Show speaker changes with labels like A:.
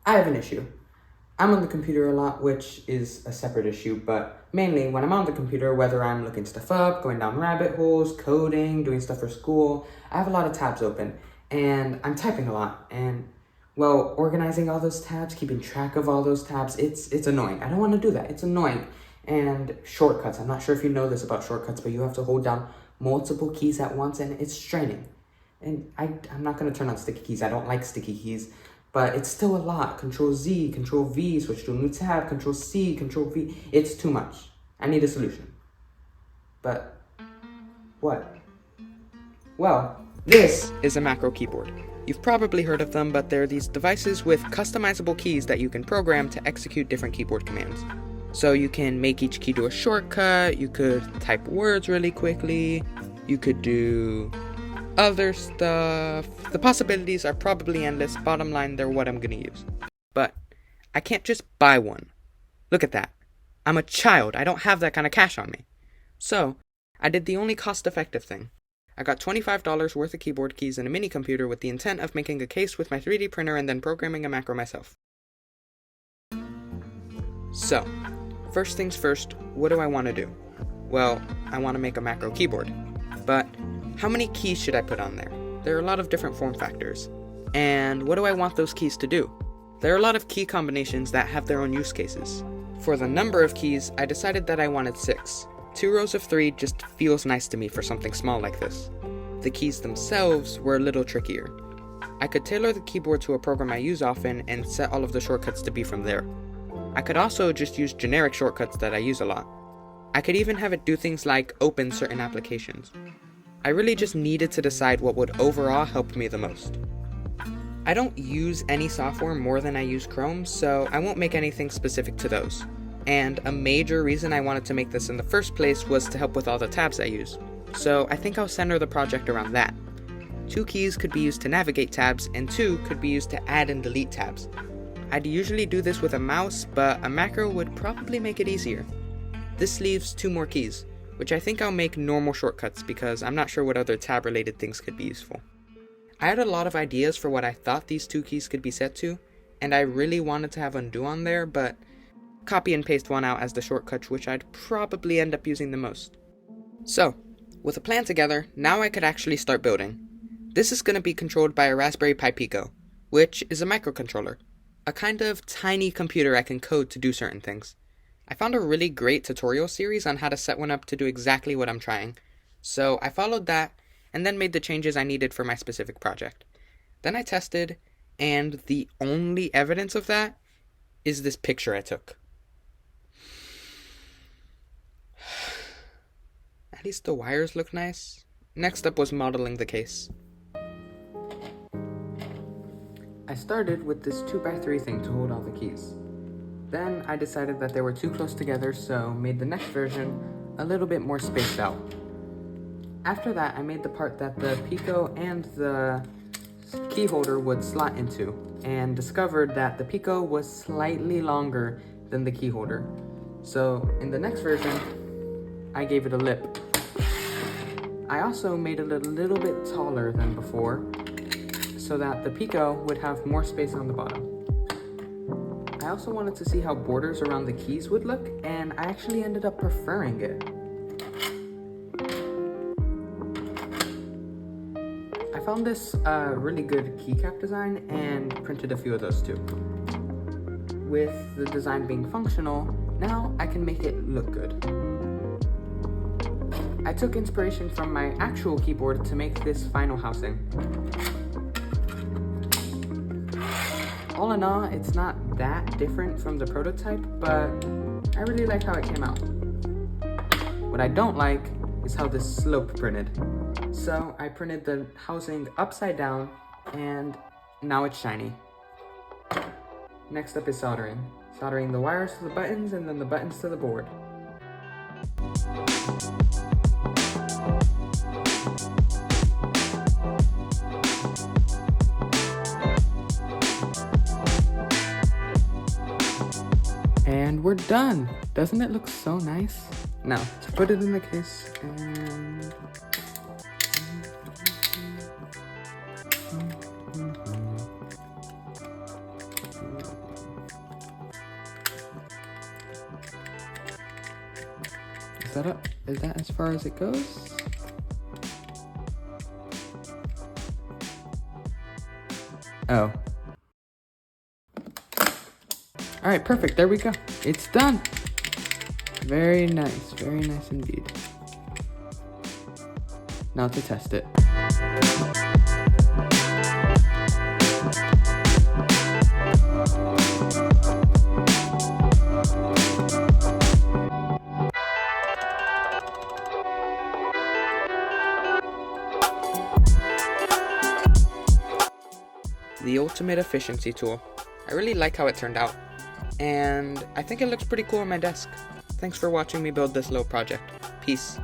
A: I have an issue. I'm on the computer a lot, which is a separate issue, but mainly when I'm on the computer, whether I'm looking stuff up, going down rabbit holes, coding, doing stuff for school, I have a lot of tabs open, and I'm typing a lot, and well, organizing all those tabs, keeping track of all those tabs, it's annoying. I don't want to do that. It's annoying. And shortcuts, I'm not sure if you know this about shortcuts, but you have to hold down multiple keys at once, and it's straining. And I'm not going to turn on sticky keys. I don't like sticky keys, but it's still a lot. Control Z, Control V, switch to a new tab, Control C, Control V. It's too much. I need a solution. But what? Well, this is a macro keyboard. You've probably heard of them, but they're these devices with customizable keys that you can program to execute different keyboard commands. So you can make each key do a shortcut, you could type words really quickly, you could do other stuff. The possibilities are probably endless. Bottom line, they're what I'm gonna use. But I can't just buy one. Look at that. I'm a child. I don't have that kind of cash on me. So I did the only cost-effective thing. I got $25 worth of keyboard keys and a mini computer with the intent of making a case with my 3D printer and then programming a macro myself. So, first things first, what do I want to do? Well, I want to make a macro keyboard. But how many keys should I put on there? There are a lot of different form factors. And what do I want those keys to do? There are a lot of key combinations that have their own use cases. For the number of keys, I decided that I wanted 6. 2 rows of 3 just feels nice to me for something small like this. The keys themselves were a little trickier. I could tailor the keyboard to a program I use often and set all of the shortcuts to be from there. I could also just use generic shortcuts that I use a lot. I could even have it do things like open certain applications. I really just needed to decide what would overall help me the most. I don't use any software more than I use Chrome, so I won't make anything specific to those. And a major reason I wanted to make this in the first place was to help with all the tabs I use. So I think I'll center the project around that. 2 keys could be used to navigate tabs, and 2 could be used to add and delete tabs. I'd usually do this with a mouse, but a macro would probably make it easier. This leaves 2 more keys, which I think I'll make normal shortcuts because I'm not sure what other tab-related things could be useful. I had a lot of ideas for what I thought these 2 keys could be set to, and I really wanted to have undo on there, but copy and paste one out as the shortcut, which I'd probably end up using the most. So, with a plan together, now I could actually start building. This is going to be controlled by a Raspberry Pi Pico, which is a microcontroller, a kind of tiny computer I can code to do certain things. I found a really great tutorial series on how to set one up to do exactly what I'm trying, so I followed that and then made the changes I needed for my specific project. Then I tested, and the only evidence of that is this picture I took. At least the wires look nice. Next up was modeling the case. I started with this 2x3 thing to hold all the keys. Then I decided that they were too close together, so made the next version a little bit more spaced out. After that, I made the part that the Pico and the key holder would slot into, and discovered that the Pico was slightly longer than the key holder. So in the next version, I gave it a lip. I also made it a little bit taller than before, so that the Pico would have more space on the bottom. I also wanted to see how borders around the keys would look, and I actually ended up preferring it. I found this really good keycap design and printed a few of those too. With the design being functional, now I can make it look good. I took inspiration from my actual keyboard to make this final housing. All in all, it's not that different from the prototype, but I really like how it came out. What I don't like is how this slope printed. So I printed the housing upside down, and now it's shiny. Next up is soldering. Soldering the wires to the buttons and then the buttons to the board. And we're done. Doesn't it look so nice? Now, to put it in the case, and Is that as far as it goes? Oh. Alright, perfect. There we go. It's done. Very nice indeed. Now to test it. The ultimate efficiency tool. I really like how it turned out, and I think it looks pretty cool on my desk. Thanks for watching me build this little project. Peace.